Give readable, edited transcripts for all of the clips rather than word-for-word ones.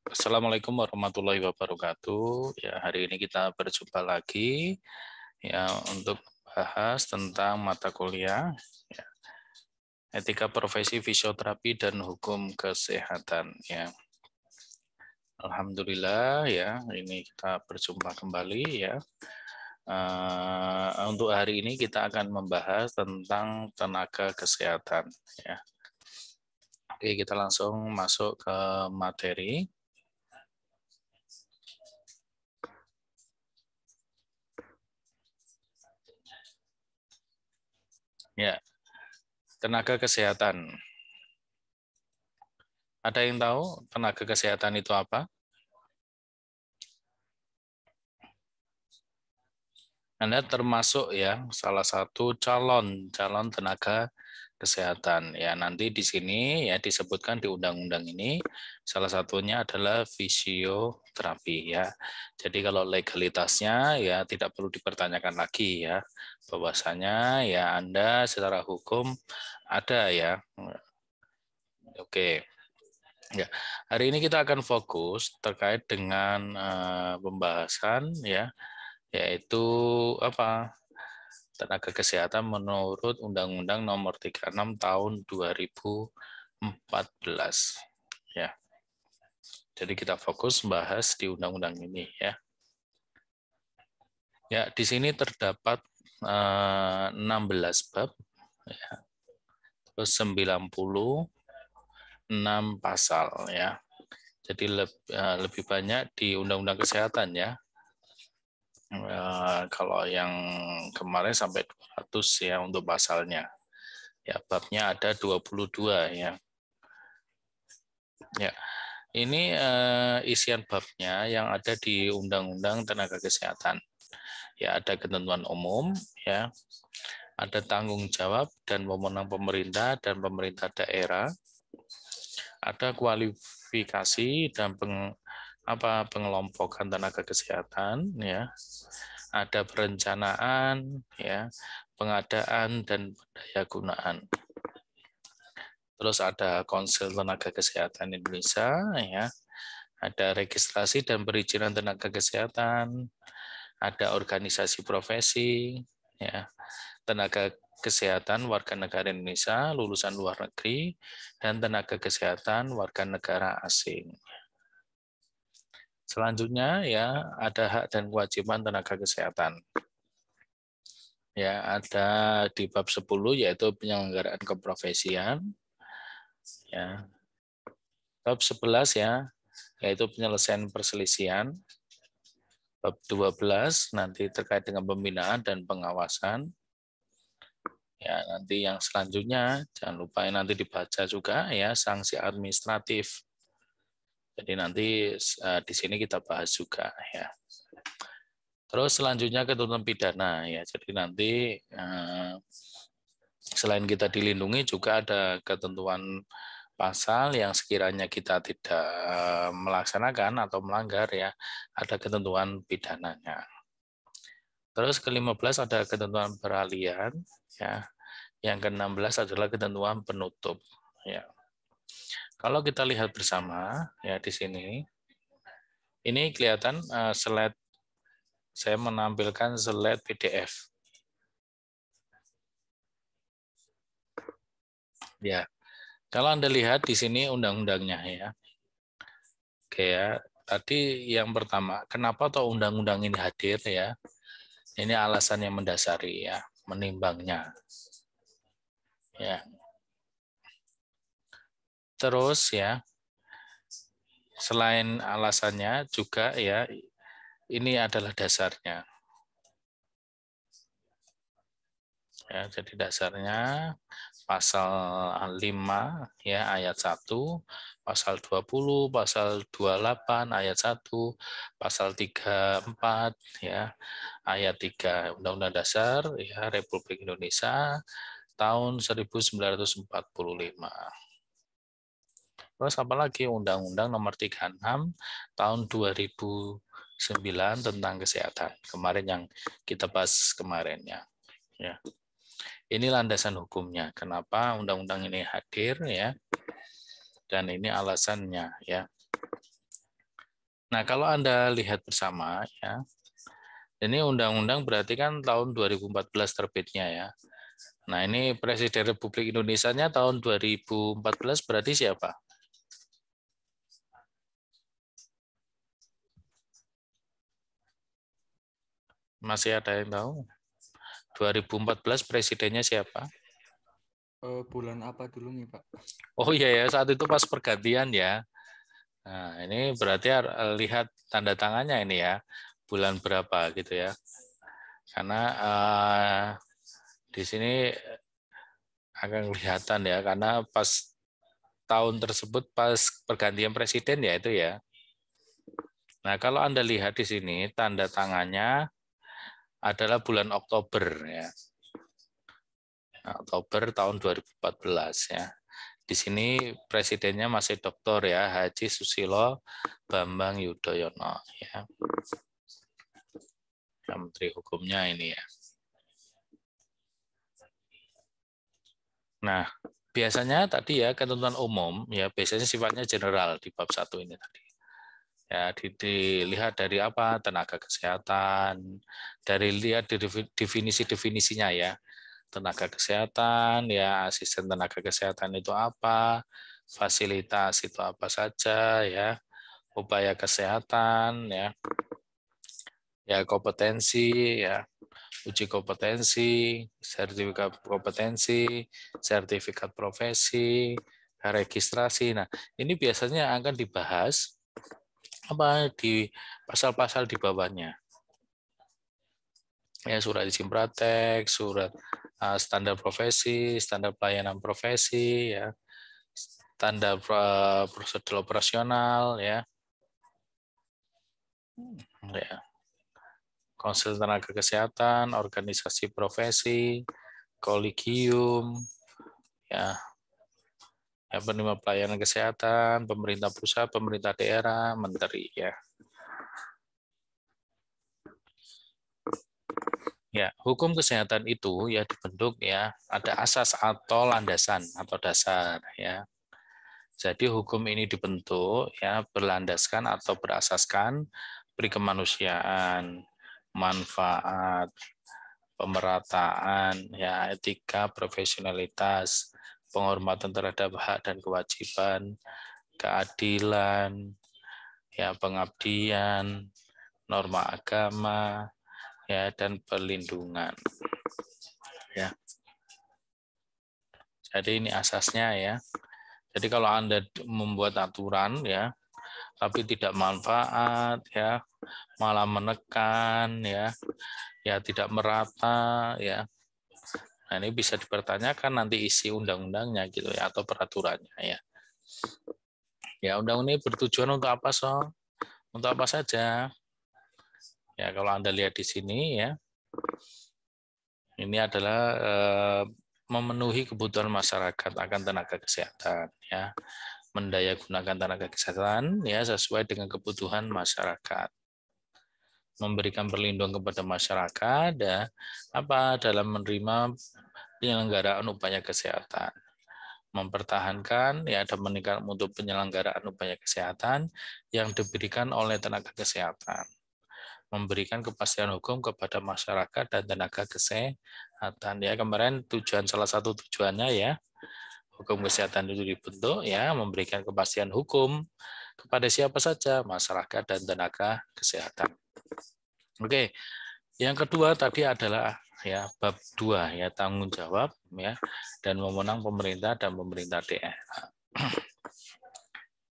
Assalamualaikum warahmatullahi wabarakatuh. Ya, hari ini kita berjumpa lagi ya untuk bahas tentang mata kuliah ya, etika profesi fisioterapi dan hukum kesehatan ya. Alhamdulillah ya, ini kita berjumpa kembali ya. Untuk hari ini kita akan membahas tentang tenaga kesehatan ya. Oke, kita langsung masuk ke materi. Ya, tenaga kesehatan. Ada yang tahu tenaga kesehatan itu apa? Anda termasuk ya salah satu calon tenaga kesehatan. Ya, nanti di sini ya disebutkan di undang-undang ini salah satunya adalah fisioterapi ya. Jadi kalau legalitasnya ya tidak perlu dipertanyakan lagi ya. Bahwasanya ya Anda secara hukum ada ya. Oke. Ya, hari ini kita akan fokus terkait dengan pembahasan ya, yaitu apa? Tenaga kesehatan menurut Undang-Undang Nomor 36 Tahun 2014. Ya, jadi kita fokus bahas di undang-undang ini ya. Ya, di sini terdapat 16 bab, ya, terus 96 pasal ya. Jadi lebih banyak di Undang-Undang Kesehatan ya. Kalau yang kemarin sampai 200 ya untuk pasalnya. Ya, babnya ada 22 ya. Ya, ini isian babnya yang ada di Undang-Undang Tenaga Kesehatan. Ya, ada ketentuan umum, ya, ada tanggung jawab dan wewenang pemerintah dan pemerintah daerah, ada kualifikasi dan pengelompokan tenaga kesehatan, ya, ada perencanaan, ya, pengadaan dan pendaya gunaan. Terus ada Konsil Tenaga Kesehatan Indonesia, ya, ada registrasi dan perizinan tenaga kesehatan, ada organisasi profesi, ya, tenaga kesehatan warga negara Indonesia lulusan luar negeri, dan tenaga kesehatan warga negara asing. Selanjutnya ya ada hak dan kewajiban tenaga kesehatan. Ya, ada di bab 10 yaitu penyelenggaraan keprofesian. Ya. Bab 11 ya, yaitu penyelesaian perselisihan. Bab 12 nanti terkait dengan pembinaan dan pengawasan. Ya, nanti yang selanjutnya jangan lupa nanti dibaca juga ya sanksi administratif. Jadi nanti di sini kita bahas juga ya. Terus selanjutnya ketentuan pidana ya. Jadi nanti selain kita dilindungi juga ada ketentuan pasal yang sekiranya kita tidak melaksanakan atau melanggar ya, ada ketentuan pidananya. Terus ke-15 ada ketentuan peralihan ya. Yang ke-16 adalah ketentuan penutup ya. Kalau kita lihat bersama ya di sini ini kelihatan slide, saya menampilkan slide PDF. Ya. Kalau Anda lihat di sini undang-undangnya ya. Oke ya. Tadi yang pertama, kenapa toh undang-undang ini hadir ya? Ini alasan yang mendasari ya, menimbangnya. Ya. Terus ya, selain alasannya juga ya, ini adalah dasarnya. Ya, jadi dasarnya pasal 5 ya ayat 1, pasal 20, pasal 28 ayat 1, pasal 34 ya ayat 3 Undang-Undang Dasar ya Republik Indonesia tahun 1945. Terus apalagi Undang-Undang Nomor 36 tahun 2009 tentang kesehatan. Kemarin yang kita bahas kemarinnya. Ya. Ini landasan hukumnya. Kenapa undang-undang ini hadir ya? Dan ini alasannya ya. Nah, kalau Anda lihat bersama ya, ini undang-undang berarti kan tahun 2014 terbitnya ya. Nah, ini Presiden Republik Indonesia-nya tahun 2014 berarti siapa? Masih ada yang tahu? 2014 presidennya siapa? Bulan apa dulu nih, Pak? Oh iya ya, saat itu pas pergantian ya. Nah, ini berarti lihat tanda tangannya ini ya, bulan berapa gitu ya. Karena di sini akan kelihatan ya, karena pas tahun tersebut pas pergantian presiden ya itu ya. Nah, kalau Anda lihat di sini tanda tangannya adalah bulan Oktober ya. Nah, Oktober tahun 2014 ya. Di sini presidennya masih Doktor ya, Haji Susilo Bambang Yudhoyono ya. Menteri Hukumnya ini ya. Nah, biasanya tadi ya ketentuan umum ya biasanya sifatnya general di bab 1 ini tadi. Ya, dilihat dari apa? Tenaga kesehatan, dari lihat definisi-definisinya ya. Tenaga kesehatan, ya asisten tenaga kesehatan itu apa, fasilitas itu apa saja ya, upaya kesehatan ya kompetensi ya, uji kompetensi, sertifikat kompetensi, sertifikat profesi, registrasi. Nah, ini biasanya akan dibahas apa di pasal-pasal di bawahnya. Ya, surat izin praktek, surat standar profesi, standar pelayanan profesi, ya, standar prosedur operasional, ya, konsul tenaga kesehatan, organisasi profesi, kolegium, ya, penerima pelayanan kesehatan, pemerintah pusat, pemerintah daerah, menteri, ya. Ya, hukum kesehatan itu ya dibentuk ya ada asas atau landasan atau dasar ya. Jadi hukum ini dibentuk ya berlandaskan atau berasaskan perikemanusiaan, manfaat, pemerataan, ya etika, profesionalitas, penghormatan terhadap hak dan kewajiban, keadilan, ya pengabdian, norma agama, ya dan perlindungan. Ya. Jadi ini asasnya ya. Jadi kalau Anda membuat aturan ya, tapi tidak manfaat ya, malah menekan ya tidak merata ya. Nah, ini bisa dipertanyakan nanti isi undang-undangnya gitu ya atau peraturannya ya. Ya, undang ini bertujuan untuk apa, so? Untuk apa saja? Ya, kalau Anda lihat di sini ya. Ini adalah memenuhi kebutuhan masyarakat akan tenaga kesehatan ya. Mendaya gunakan tenaga kesehatan ya sesuai dengan kebutuhan masyarakat. Memberikan perlindungan kepada masyarakat dan apa dalam menerima penyelenggaraan upaya kesehatan, mempertahankan ya dan meningkatkan untuk penyelenggaraan upaya kesehatan yang diberikan oleh tenaga kesehatan, memberikan kepastian hukum kepada masyarakat dan tenaga kesehatan ya. Kemarin salah satu tujuannya ya hukum kesehatan itu dibentuk ya memberikan kepastian hukum kepada siapa saja, masyarakat dan tenaga kesehatan. Oke, yang kedua tadi adalah ya bab 2 ya tanggung jawab ya dan wewenang pemerintah dan pemerintah daerah.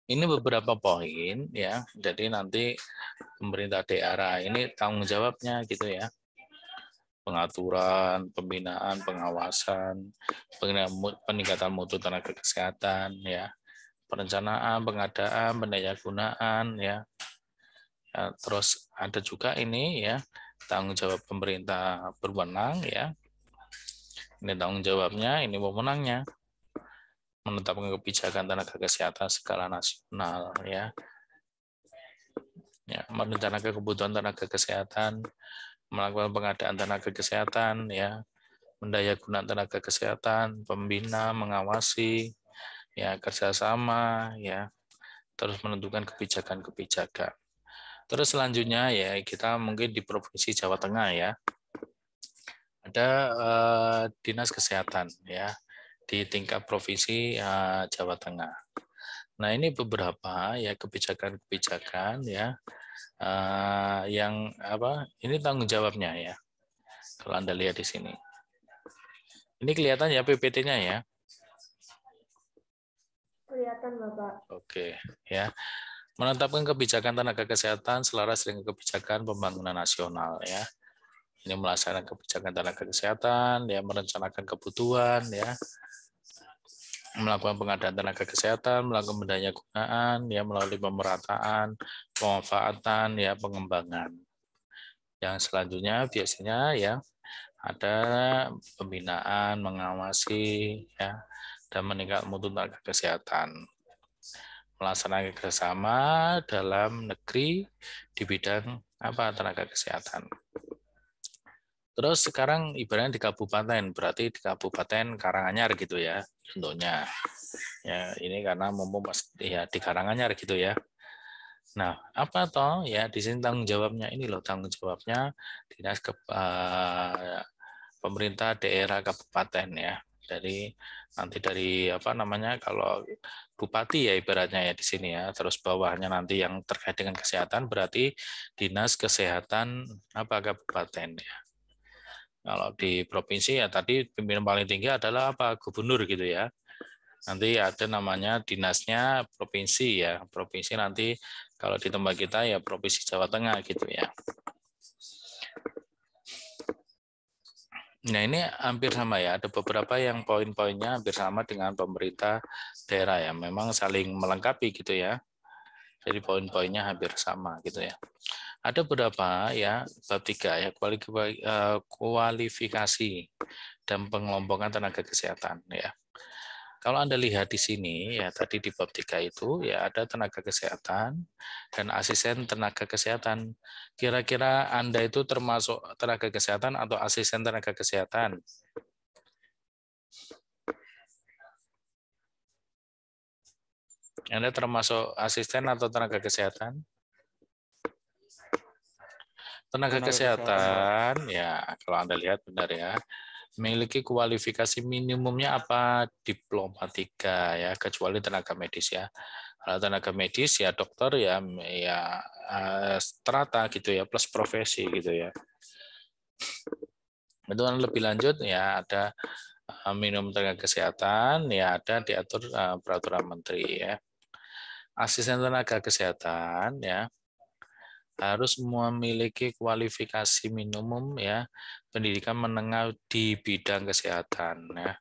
Ini beberapa poin ya. Jadi nanti pemerintah daerah ini tanggung jawabnya gitu ya. Pengaturan, pembinaan, pengawasan, peningkatan mutu tenaga kesehatan ya. Perencanaan, pengadaan, pendayagunaan ya. Ya, terus ada juga ini ya tanggung jawab pemerintah berwenang ya. Ini tanggung jawabnya, ini wewenangnya. Menetapkan kebijakan tenaga kesehatan skala nasional ya. Ya, merencanakan kebutuhan tenaga kesehatan, melakukan pengadaan tenaga kesehatan ya, mendayagunakan tenaga kesehatan, pembina, mengawasi ya kerjasama ya, terus menentukan kebijakan-kebijakan. Terus selanjutnya ya kita mungkin di Provinsi Jawa Tengah ya. Ada Dinas Kesehatan ya di tingkat Provinsi Jawa Tengah. Nah, ini beberapa ya kebijakan-kebijakan ya yang apa? Ini tanggung jawabnya ya. Kalau Anda lihat di sini. Ini kelihatan ya PPT-nya ya. Kelihatan, Bapak. Oke, ya. Menetapkan kebijakan tenaga kesehatan selaras dengan kebijakan pembangunan nasional ya. Ini melaksanakan kebijakan tenaga kesehatan, ya merencanakan kebutuhan ya. Melakukan pengadaan tenaga kesehatan, melakukan pendaya gunaan ya melalui pemerataan, pemanfaatan ya pengembangan. Yang selanjutnya biasanya ya ada pembinaan, mengawasi ya dan meningkatkan mutu tenaga kesehatan. Melaksanakan kerjasama dalam negeri di bidang apa tenaga kesehatan. Terus sekarang ibaratnya di kabupaten, berarti di Kabupaten Karanganyar gitu ya, contohnya. Ya, ini karena mumpung ya di Karanganyar gitu ya. Nah, apa toh ya di sini tanggung jawabnya ini loh, tanggung jawabnya dinas pemerintah daerah kabupaten ya. Nanti dari apa namanya kalau bupati ya ibaratnya ya di sini ya. Terus bawahnya nanti yang terkait dengan kesehatan berarti dinas kesehatan apa kabupaten ya. Kalau di provinsi ya tadi pimpinan paling tinggi adalah apa gubernur gitu ya. Nanti ada namanya dinasnya provinsi ya. Provinsi nanti kalau di tempat kita ya Provinsi Jawa Tengah gitu ya. Nah ini hampir sama ya, ada beberapa yang poin-poinnya hampir sama dengan pemerintah daerah ya, memang saling melengkapi gitu ya. Jadi poin-poinnya hampir sama gitu ya. Ada beberapa ya, bab 3 ya, kualifikasi dan pengelompokan tenaga kesehatan ya. Kalau Anda lihat di sini ya tadi di bab 3 itu ya ada tenaga kesehatan dan asisten tenaga kesehatan. Kira-kira Anda itu termasuk tenaga kesehatan atau asisten tenaga kesehatan? Anda termasuk asisten atau tenaga kesehatan? Tenaga kesehatan ya kalau Anda lihat benar ya. Memiliki kualifikasi minimumnya apa? Diploma 3 ya, kecuali tenaga medis ya. Kalau tenaga medis ya dokter ya strata gitu ya plus profesi gitu ya. Itu lebih lanjut ya ada minimum tenaga kesehatan ya ada diatur peraturan menteri ya. Asisten tenaga kesehatan ya harus memiliki kualifikasi minimum ya pendidikan menengah di bidang kesehatan ya.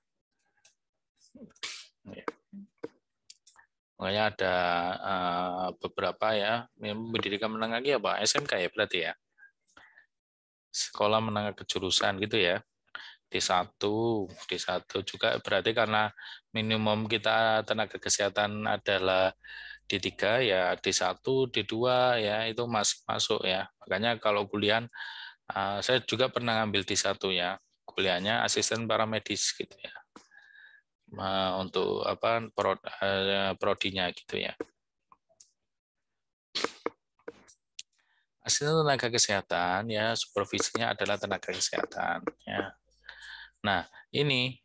Makanya ada beberapa ya pendidikan menengah ya Pak SMK ya berarti ya. Sekolah menengah kejurusan gitu ya. D1 juga berarti karena minimum kita tenaga kesehatan adalah D3 ya D1, D2 ya itu masih masuk ya. Makanya kalau kuliah saya juga pernah ngambil D1 ya. Kuliahnya asisten paramedis gitu ya. Untuk apa prodinya gitu ya. Asisten tenaga kesehatan ya supervisinya adalah tenaga kesehatan ya. Nah, ini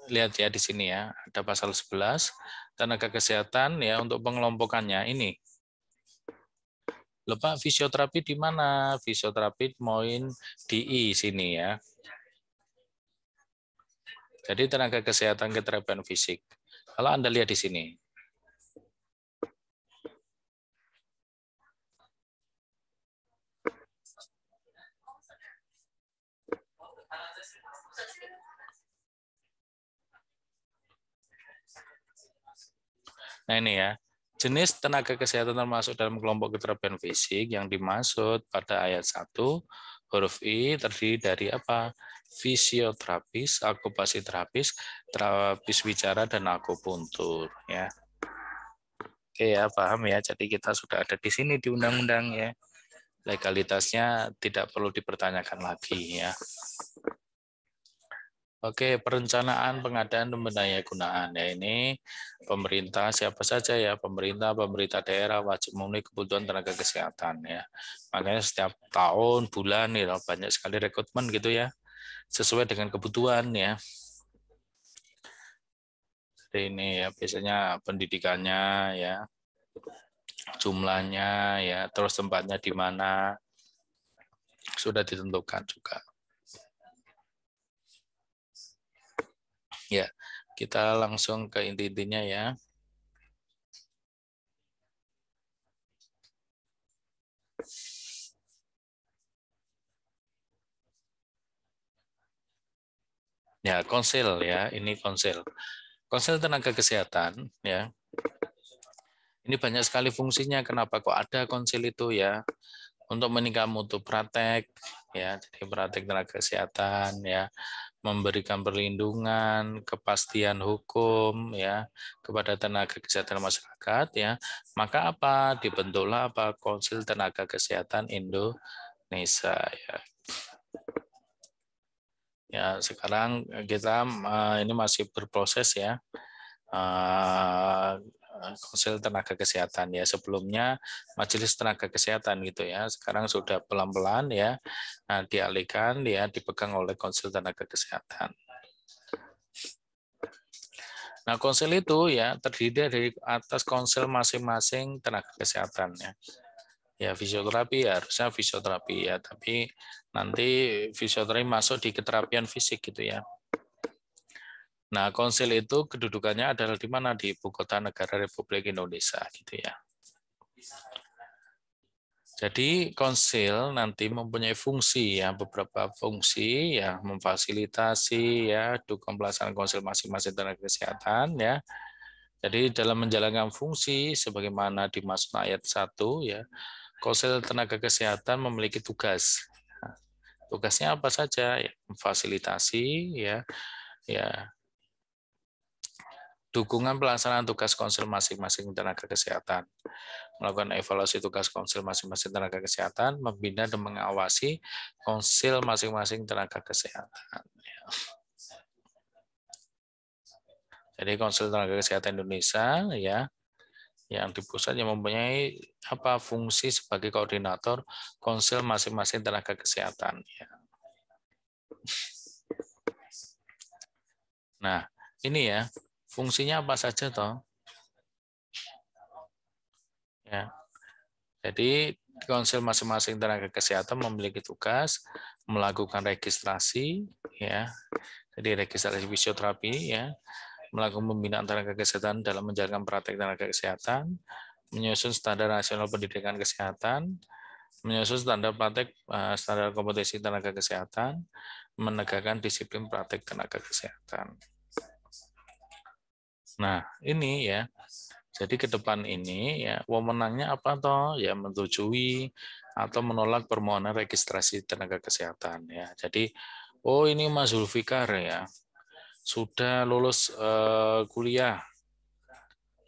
lihat ya di sini ya, ada pasal 11 tenaga kesehatan ya untuk pengelompokannya ini. Lupa fisioterapi di mana? Fisioterapi poin di sini ya. Jadi tenaga kesehatan keterapian fisik. Kalau Anda lihat di sini. Nah ini ya, jenis tenaga kesehatan termasuk dalam kelompok keterapian fisik yang dimaksud pada ayat 1 huruf I terdiri dari apa? Fisioterapis, okupasi terapis, terapis bicara, dan akupuntur. Ya. Oke ya, paham ya. Jadi kita sudah ada di sini di undang-undang ya. Legalitasnya tidak perlu dipertanyakan lagi ya. Oke, perencanaan pengadaan dan pendayagunaan. Ya, ini pemerintah siapa saja ya, pemerintah daerah wajib memenuhi kebutuhan tenaga kesehatan ya. Makanya setiap tahun, bulan ya banyak sekali rekrutmen gitu ya, sesuai dengan kebutuhan ya. Jadi ini ya biasanya pendidikannya ya, jumlahnya ya, terus tempatnya di mana sudah ditentukan juga. Ya, kita langsung ke inti-intinya ya. Ya, konsil ya, ini konsil. Konsil tenaga kesehatan ya. Ini banyak sekali fungsinya. Kenapa kok ada konsil itu ya? Untuk meningkatkan mutu praktek ya, jadi praktek tenaga kesehatan ya, memberikan perlindungan, kepastian hukum ya kepada tenaga kesehatan masyarakat ya. Maka apa? Dibentuklah apa? Konsil Tenaga Kesehatan Indonesia ya. Ya, sekarang kita ini masih berproses ya. Konsil Tenaga Kesehatan ya, sebelumnya Majelis Tenaga Kesehatan gitu ya, sekarang sudah pelan-pelan ya dialihkan ya, dipegang oleh Konsil Tenaga Kesehatan. Nah, konsil itu ya terdiri dari atas konsil masing-masing tenaga kesehatan ya. Ya, fisioterapi ya, harusnya fisioterapi ya, tapi nanti fisioterapi masuk di keterapian fisik gitu ya. Nah, konsil itu kedudukannya adalah di mana? Di Ibu Kota Negara Republik Indonesia gitu ya. Jadi konsil nanti mempunyai fungsi ya, beberapa fungsi ya, memfasilitasi ya dukung pelaksanaan konsil masing-masing tenaga kesehatan ya. Jadi dalam menjalankan fungsi sebagaimana dimaksud ayat 1 ya, konsil tenaga kesehatan memiliki tugas. Nah, tugasnya apa saja? Ya, memfasilitasi ya dukungan pelaksanaan tugas konsil masing-masing tenaga kesehatan, melakukan evaluasi tugas konsil masing-masing tenaga kesehatan, membina dan mengawasi konsil masing-masing tenaga kesehatan. Jadi konsil tenaga kesehatan Indonesia ya, yang di pusat yang mempunyai apa fungsi sebagai koordinator konsil masing-masing tenaga kesehatan. Ya. Nah, ini ya fungsinya apa saja toh? Ya. Jadi konsil masing-masing tenaga kesehatan memiliki tugas melakukan registrasi ya. Jadi registrasi fisioterapi ya, melakukan pembinaan tenaga kesehatan dalam menjalankan praktek tenaga kesehatan, menyusun standar nasional pendidikan kesehatan, menyusun standar praktek standar kompetensi tenaga kesehatan, menegakkan disiplin praktek tenaga kesehatan. Nah, ini ya. Jadi ke depan ini ya wewenangnya apa toh? Ya menyetujui atau menolak permohonan registrasi tenaga kesehatan ya. Jadi oh ini Mas Zulfikar ya sudah lulus kuliah,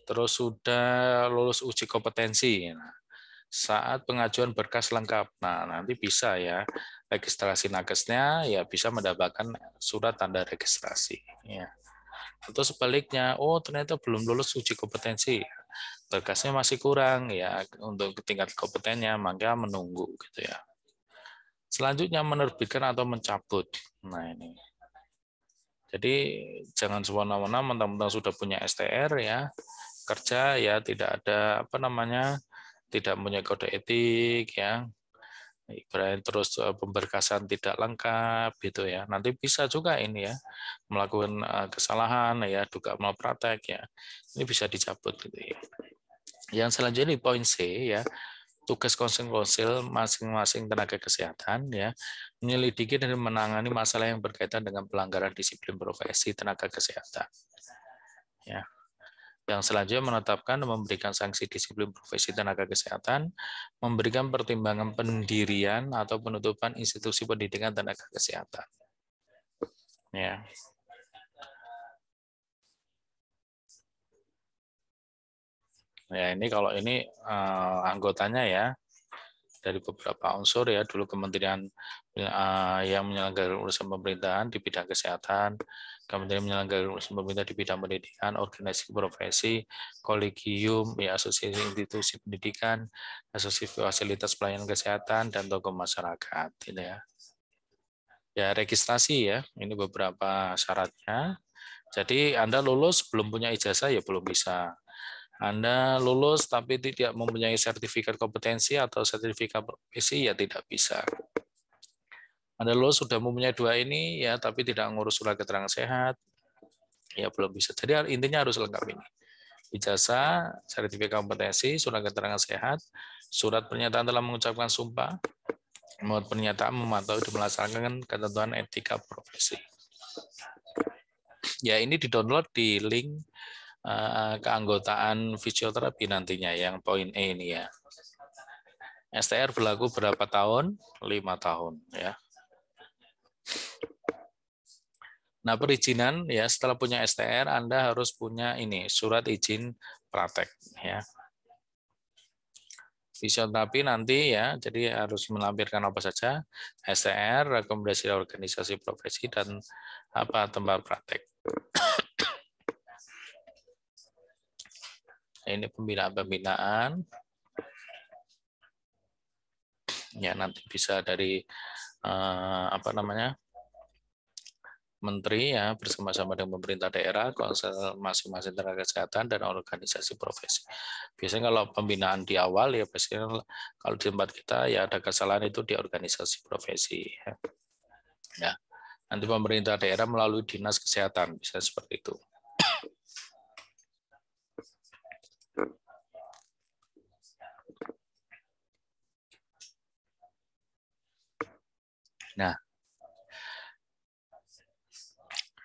terus sudah lulus uji kompetensi. Nah, saat pengajuan berkas lengkap, nah nanti bisa ya registrasi nakesnya ya bisa mendapatkan surat tanda registrasi. Ya. Atau sebaliknya, oh ternyata belum lulus uji kompetensi, berkasnya masih kurang ya untuk tingkat kompetennya, maka menunggu gitu ya. Selanjutnya menerbitkan atau mencabut. Nah ini. Jadi jangan semena-mena mentang-mentang sudah punya STR ya, kerja ya tidak ada apa namanya, tidak punya kode etik ya. Ibaratnya terus pemberkasan tidak lengkap gitu ya. Nanti bisa juga ini ya melakukan kesalahan ya, dugaan malpraktek ya. Ini bisa dicabut gitu ya. Yang selanjutnya di poin C ya, tugas konsil-konsil masing-masing tenaga kesehatan ya, menyelidiki dan menangani masalah yang berkaitan dengan pelanggaran disiplin profesi tenaga kesehatan. Ya. Yang selanjutnya menetapkan dan memberikan sanksi disiplin profesi tenaga kesehatan, memberikan pertimbangan pendirian atau penutupan institusi pendidikan tenaga kesehatan. Ya. Ya ini kalau ini anggotanya ya. dari beberapa unsur ya, dulu kementerian yang menyelenggarakan urusan pemerintahan di bidang kesehatan, kementerian menyelenggarakan urusan pemerintah di bidang pendidikan, organisasi profesi, kolegium, ya, asosiasi institusi pendidikan, asosiasi fasilitas pelayanan kesehatan, dan tokoh masyarakat. Gitu ya. Ya, registrasi ya, ini beberapa syaratnya. Jadi Anda lulus belum punya ijazah ya belum bisa. Anda lulus tapi tidak mempunyai sertifikat kompetensi atau sertifikat profesi ya tidak bisa. Anda lulus sudah mempunyai dua ini ya tapi tidak ngurus surat keterangan sehat ya belum bisa. Jadi intinya harus lengkap ini. Ijazah, sertifikat kompetensi, surat keterangan sehat, surat pernyataan telah mengucapkan sumpah, pernyataan memantau dan melaksanakan ketentuan etika profesi. Ya ini di-download di link keanggotaan fisioterapi nantinya yang poin E ini ya. STR berlaku berapa tahun? 5 tahun ya. Nah, perizinan ya setelah punya STR Anda harus punya ini surat izin praktek ya. Fisioterapi nanti ya, jadi harus melampirkan apa saja, STR, rekomendasi organisasi profesi dan apa tempat praktek. Ini pembinaan-pembinaan. Ya nanti bisa dari apa namanya? Menteri ya bersama-sama dengan pemerintah daerah, konsel masing-masing tenaga kesehatan dan organisasi profesi. Biasanya kalau pembinaan di awal ya biasanya kalau di tempat kita ya ada kesalahan itu di organisasi profesi ya. Ya. Nanti pemerintah daerah melalui dinas kesehatan bisa seperti itu. Nah,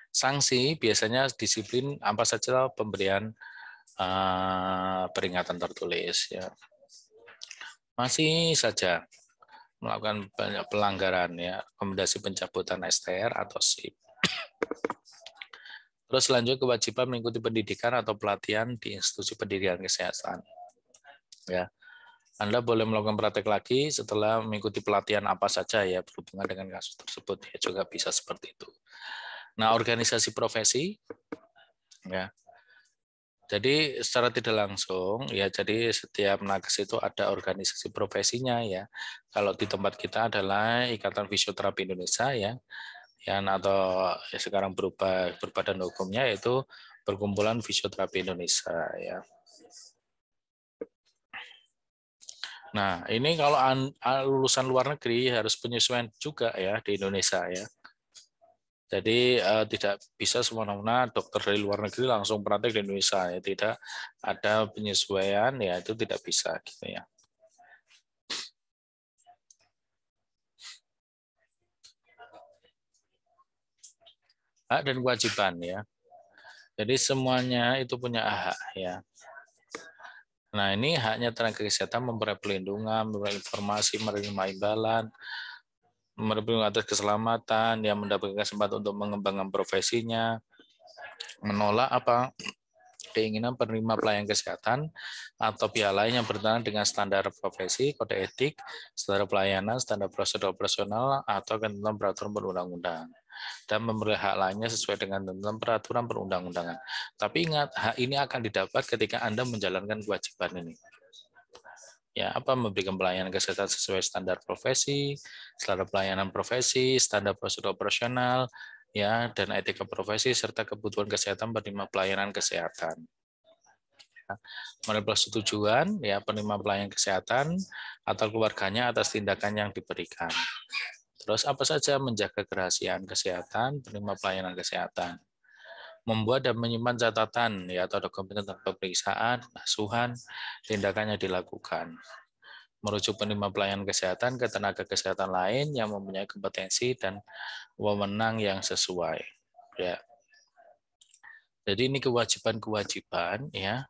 sanksi biasanya disiplin apa saja pemberian peringatan tertulis ya. Masih saja melakukan pelanggaran ya, rekomendasi pencabutan STR atau SIP. Terus lanjut kewajiban mengikuti pendidikan atau pelatihan di institusi pendidikan kesehatan. Ya. Anda boleh melakukan praktek lagi setelah mengikuti pelatihan apa saja ya berhubungan dengan kasus tersebut ya juga bisa seperti itu. Nah, organisasi profesi ya. Jadi secara tidak langsung ya jadi setiap nakes itu ada organisasi profesinya ya. Kalau di tempat kita adalah Ikatan Fisioterapi Indonesia ya. Atau ya sekarang berubah berbadan hukumnya yaitu Perkumpulan Fisioterapi Indonesia ya. Nah, ini kalau lulusan luar negeri harus penyesuaian juga ya di Indonesia ya. Jadi tidak bisa semena-mena dokter dari luar negeri langsung praktek di Indonesia ya, tidak ada penyesuaian ya itu tidak bisa gitu ya. Hak dan kewajiban ya. Jadi semuanya itu punya hak ya. Nah, ini haknya tenaga kesehatan memperoleh pelindungan, memperoleh informasi, menerima imbalan, menerima atas keselamatan, yang mendapatkan kesempatan untuk mengembangkan profesinya, menolak keinginan penerima pelayanan kesehatan atau pihak lain yang bertentangan dengan standar profesi, kode etik, standar pelayanan, standar prosedur operasional, atau ketentuan peraturan perundang-undangan. Dan memperoleh hak lainnya sesuai dengan ketentuan peraturan perundang-undangan. Tapi ingat, hak ini akan didapat ketika Anda menjalankan kewajiban ini. Ya, memberikan pelayanan kesehatan sesuai standar profesi, standar pelayanan profesi, standar prosedur operasional, ya, dan etika profesi serta kebutuhan kesehatan penerima pelayanan kesehatan. Mendapat persetujuan ya penerima pelayanan kesehatan atau keluarganya atas tindakan yang diberikan. Terus apa saja menjaga kerahasiaan kesehatan penerima pelayanan kesehatan. Membuat dan menyimpan catatan ya atau dokumen tentang pemeriksaan, asuhan, tindakannya dilakukan. Merujuk penerima pelayanan kesehatan ke tenaga kesehatan lain yang mempunyai kompetensi dan wewenang yang sesuai. Ya. Jadi ini kewajiban-kewajiban ya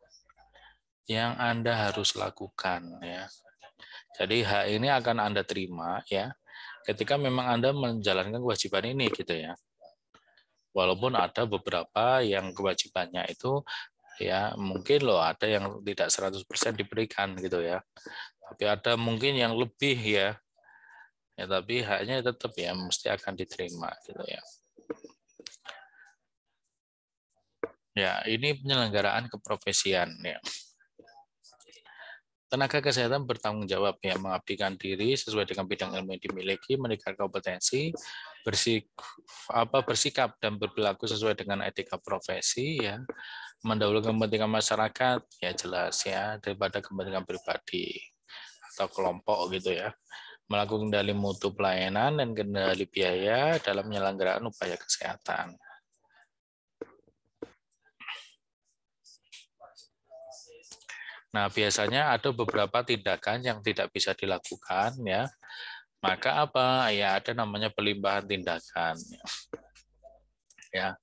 yang Anda harus lakukan ya. Jadi hak ini akan Anda terima ya ketika memang Anda menjalankan kewajiban ini gitu ya. Walaupun ada beberapa yang kewajibannya itu ya mungkin loh ada yang tidak 100% diberikan gitu ya. Tapi ada mungkin yang lebih ya. Ya, tapi haknya tetap ya mesti akan diterima gitu ya. Ya, ini penyelenggaraan keprofesian ya. Tenaga kesehatan bertanggung jawab ya mengabdikan diri sesuai dengan bidang ilmu yang dimiliki, meningkatkan kompetensi, bersikap dan berperilaku sesuai dengan etika profesi ya, mendahulukan kepentingan masyarakat ya jelas ya daripada kepentingan pribadi atau kelompok gitu ya. Melakukan kendali mutu pelayanan dan kendali biaya dalam penyelenggaraan upaya kesehatan. Nah, biasanya ada beberapa tindakan yang tidak bisa dilakukan ya. Maka apa? Ya ada namanya pelimpahan tindakan. Ya.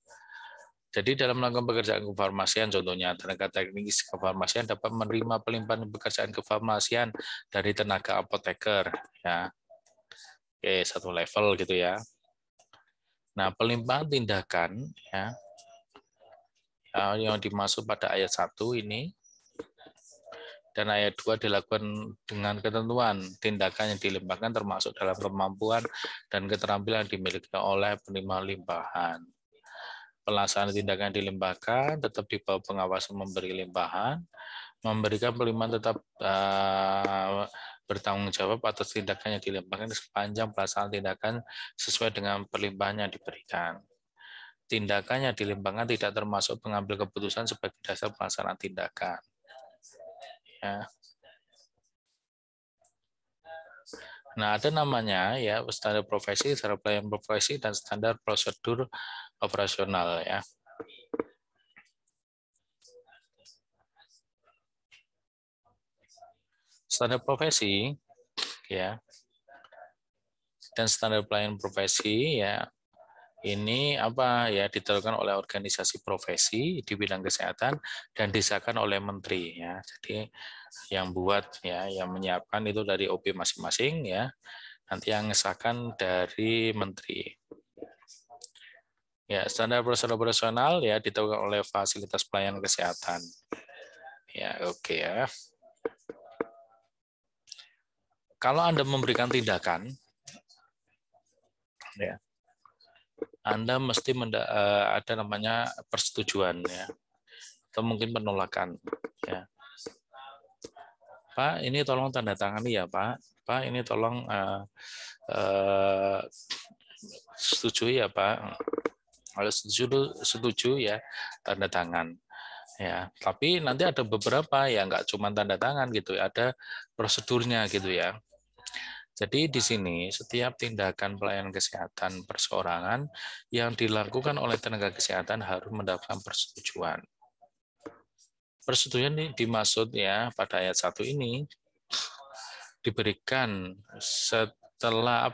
Jadi dalam melakukan pekerjaan kefarmasian contohnya tenaga teknis kefarmasian dapat menerima pelimpahan pekerjaan kefarmasian dari tenaga apoteker ya. Oke, satu level gitu ya. Nah, pelimpahan tindakan ya yang dimaksud pada ayat 1 ini dan ayat 2 dilakukan dengan ketentuan tindakan yang dilimpahkan termasuk dalam kemampuan dan keterampilan yang dimiliki oleh penerima limpahan. Pelaksanaan tindakan yang dilimpahkan tetap di bawah pengawasan memberi limpahan, memberikan pelimpahan tetap bertanggung jawab atas tindakan yang dilimpahkan sepanjang pelaksanaan tindakan sesuai dengan perlimpahan yang diberikan. Tindakan yang dilimpahkan tidak termasuk pengambil keputusan sebagai dasar pelaksanaan tindakan. Ya. Nah, ada namanya ya standar profesi, standar pelayanan profesi, dan standar prosedur operasional ya. Standar profesi ya dan standar pelayanan profesi ya ini apa ya ditentukan oleh organisasi profesi di bidang kesehatan dan disahkan oleh menteri ya. Jadi yang buat ya yang menyiapkan itu dari OP masing-masing ya. Nanti yang mengesahkan dari menteri. Ya, standar prosedur operasional ya ditentukan oleh fasilitas pelayanan kesehatan. Ya, oke ya. Kalau Anda memberikan tindakan ya Anda mesti ada namanya persetujuan ya, atau mungkin penolakan ya. Pak, ini tolong tanda tangani ya Pak. Pak, ini tolong setuju ya Pak. Kalau setuju ya tanda tangan. Ya, tapi nanti ada beberapa ya nggak cuma tanda tangan gitu, ada prosedurnya gitu ya. Jadi di sini setiap tindakan pelayanan kesehatan perseorangan yang dilakukan oleh tenaga kesehatan harus mendapatkan persetujuan. Persetujuan ini dimaksud ya pada ayat 1 ini diberikan setelah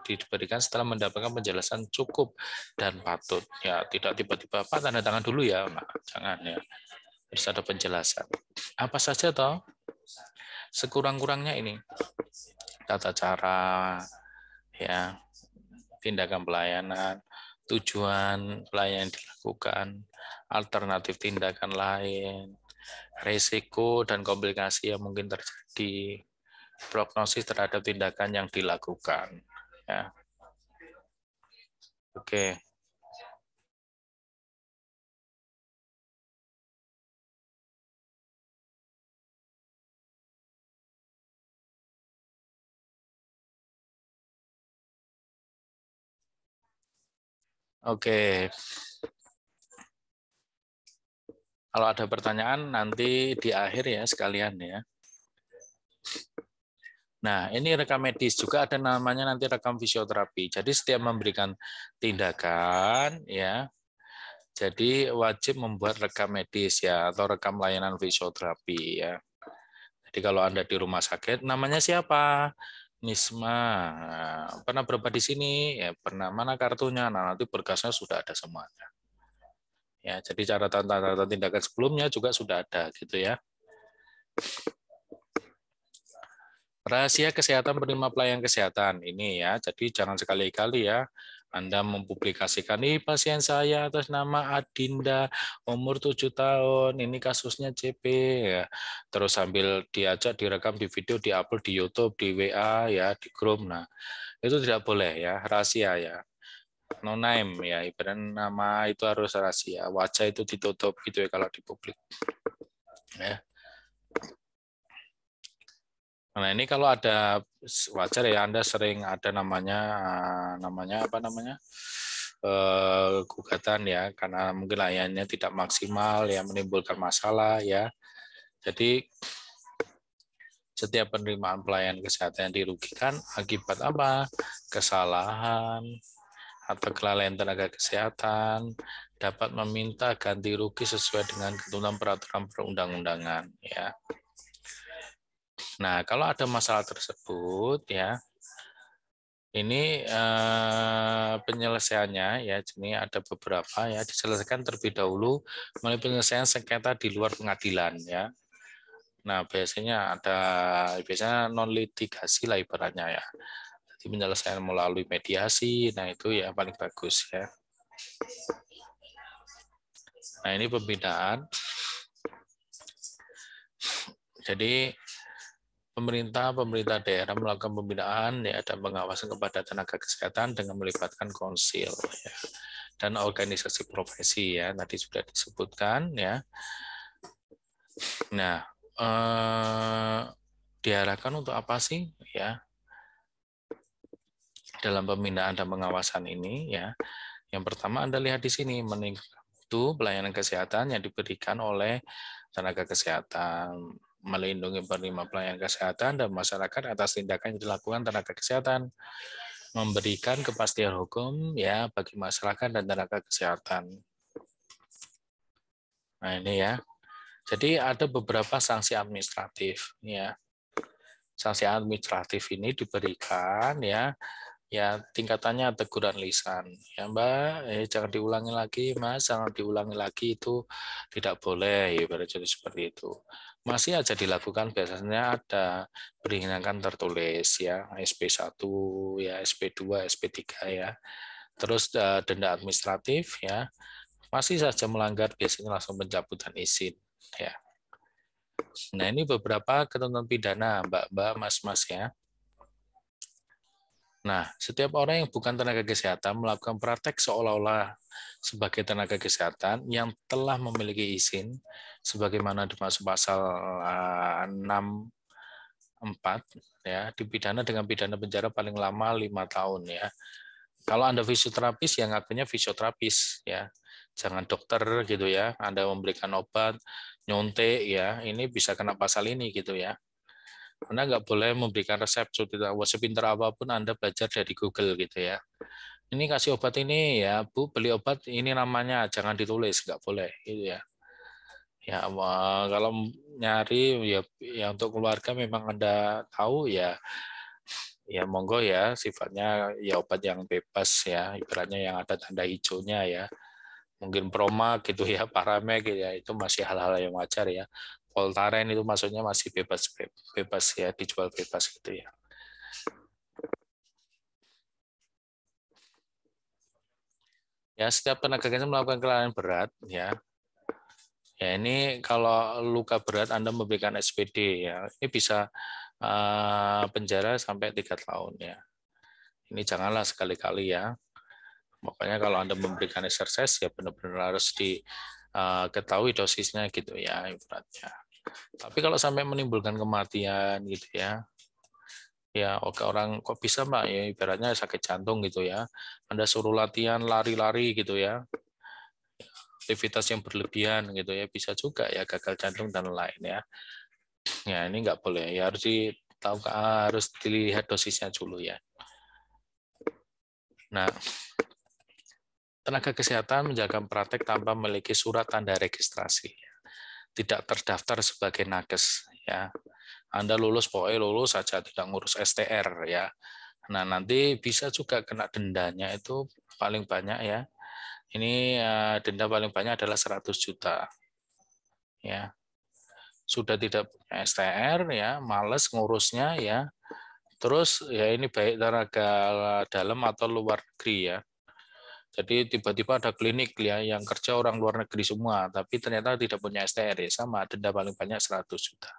diberikan setelah mendapatkan penjelasan cukup dan patut. Ya, tidak tiba-tiba Pak tanda tangan dulu ya. Nah, jangan ya. Harus ada penjelasan. Apa saja toh? Sekurang-kurangnya ini tata cara ya, tindakan pelayanan, tujuan pelayanan dilakukan, alternatif tindakan lain, risiko dan komplikasi yang mungkin terjadi, prognosis terhadap tindakan yang dilakukan. Ya. Oke. Oke. Kalau ada pertanyaan nanti di akhir ya sekalian ya. Nah, ini rekam medis juga ada namanya nanti rekam fisioterapi. Jadi setiap memberikan tindakan ya, jadi wajib membuat rekam medis ya atau rekam layanan fisioterapi ya. Jadi kalau Anda di rumah sakit, namanya siapa? Nisma. Nah, pernah berapa di sini? Ya, pernah. Mana kartunya? Nah, nanti berkasnya sudah ada semuanya. Ya, jadi catatan tindakan sebelumnya juga sudah ada gitu ya. Rahasia kesehatan penerima pelayanan kesehatan ini ya. Jadi jangan sekali-kali ya Anda mempublikasikan, ini pasien saya atas nama Adinda, umur 7 tahun, ini kasusnya CP. Ya. Terus sambil diajak, direkam di video, diupload di YouTube, di WA, ya, di grup. Nah, itu tidak boleh ya, rahasia ya. No name ya, ibarat nama itu harus rahasia. Wajah itu ditutup gitu ya kalau di publik. Ya. Nah ini kalau ada wajar ya Anda sering ada namanya apa namanya gugatan ya karena mungkin layanannya tidak maksimal ya menimbulkan masalah ya. Jadi setiap penerimaan pelayanan kesehatan yang dirugikan akibat apa? Kesalahan atau kelalaian tenaga kesehatan dapat meminta ganti rugi sesuai dengan ketentuan peraturan perundang-undangan ya. Nah, kalau ada masalah tersebut ya, ini penyelesaiannya ya, ini ada beberapa ya diselesaikan terlebih dahulu melalui penyelesaian sengketa di luar pengadilan ya. Nah, biasanya non litigasi lah ibaratnya ya. Jadi penyelesaian melalui mediasi, nah itu ya paling bagus ya. Nah, ini pembinaan. Jadi pemerintah daerah melakukan pembinaan ya dan pengawasan kepada tenaga kesehatan dengan melibatkan konsil ya, dan organisasi profesi ya tadi sudah disebutkan ya. Nah diarahkan untuk apa sih ya dalam pembinaan dan pengawasan ini ya? Yang pertama Anda lihat di sini itu pelayanan kesehatan yang diberikan oleh tenaga kesehatan, melindungi penerima pelayanan kesehatan dan masyarakat atas tindakan yang dilakukan tenaga kesehatan, memberikan kepastian hukum ya bagi masyarakat dan tenaga kesehatan. Nah ini ya, jadi ada beberapa sanksi administratif ya. Sanksi administratif ini diberikan ya tingkatannya teguran lisan ya Mbak, jangan diulangi lagi Mas, jangan diulangi lagi, itu tidak boleh ya seperti itu. Masih aja dilakukan biasanya ada peringatan tertulis ya, SP1 ya, SP2, SP3 ya. Terus denda administratif ya, masih saja melanggar biasanya langsung pencabutan izin ya. Nah ini beberapa ketentuan pidana Mbak, Mas ya. Nah, setiap orang yang bukan tenaga kesehatan melakukan praktek seolah-olah sebagai tenaga kesehatan yang telah memiliki izin, sebagaimana dimaksud pasal 64, ya, dipidana dengan pidana penjara paling lama 5 tahun. Ya. Kalau Anda fisioterapis, ya ngakunya fisioterapis. Ya. Jangan dokter gitu ya, Anda memberikan obat, nyuntik, ya, ini bisa kena pasal ini gitu ya. Anda nggak boleh memberikan resep, sepintar apapun Anda belajar dari Google gitu ya. Ini kasih obat ini ya, Bu, beli obat ini namanya, jangan ditulis, nggak boleh gitu ya. Ya, kalau nyari ya untuk keluarga memang Anda tahu ya, ya monggo ya, sifatnya ya obat yang bebas ya, ibaratnya yang ada tanda hijaunya ya. Mungkin Promak gitu ya, Paramek gitu ya, itu masih hal-hal yang wajar ya. Voltaren itu maksudnya masih bebas ya, dijual bebas gitu ya. Ya, setiap tenaga kesehatan melakukan kelalaian berat ya. Ya, ini kalau luka berat Anda memberikan SPD ya, ini bisa penjara sampai 3 tahun ya. Ini janganlah sekali-kali ya. Makanya kalau Anda memberikan exercise ya benar-benar harus diketahui dosisnya gitu ya ibaratnya. Tapi kalau sampai menimbulkan kematian gitu ya oke, orang kok bisa Mbak ya ibaratnya sakit jantung gitu ya. Anda suruh latihan lari-lari gitu ya. Aktivitas yang berlebihan gitu ya bisa juga ya gagal jantung dan lain ya. Ya ini nggak boleh ya harus dilihat dosisnya dulu ya. Nah, tenaga kesehatan menjalankan praktek tanpa memiliki surat tanda registrasi. Tidak terdaftar sebagai nakes ya. Anda lulus pokoknya lulus saja, tidak ngurus STR ya. Nah, nanti bisa juga kena dendanya itu paling banyak ya. Ini denda paling banyak adalah 100 juta. Ya. Sudah tidak punya STR ya, males ngurusnya ya. Terus ya ini baik tenaga dalam atau luar negeri ya. Jadi tiba-tiba ada klinik ya yang kerja orang luar negeri semua, tapi ternyata tidak punya STR, ya sama, denda paling banyak 100 juta.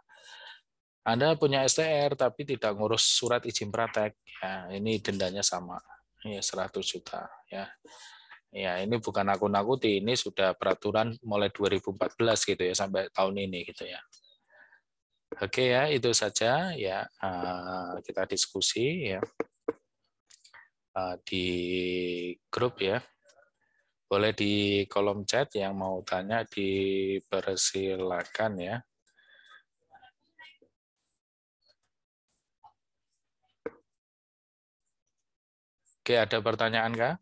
Anda punya STR tapi tidak ngurus surat izin praktek, ya ini dendanya sama, ya 100 juta. Ya, ya ini bukan aku-nakuti, ini sudah peraturan mulai 2014 gitu ya sampai tahun ini gitu ya. Oke ya, itu saja ya kita diskusi ya di grup ya. Boleh di kolom chat yang mau tanya dipersilakan ya. Oke, ada pertanyaan kah?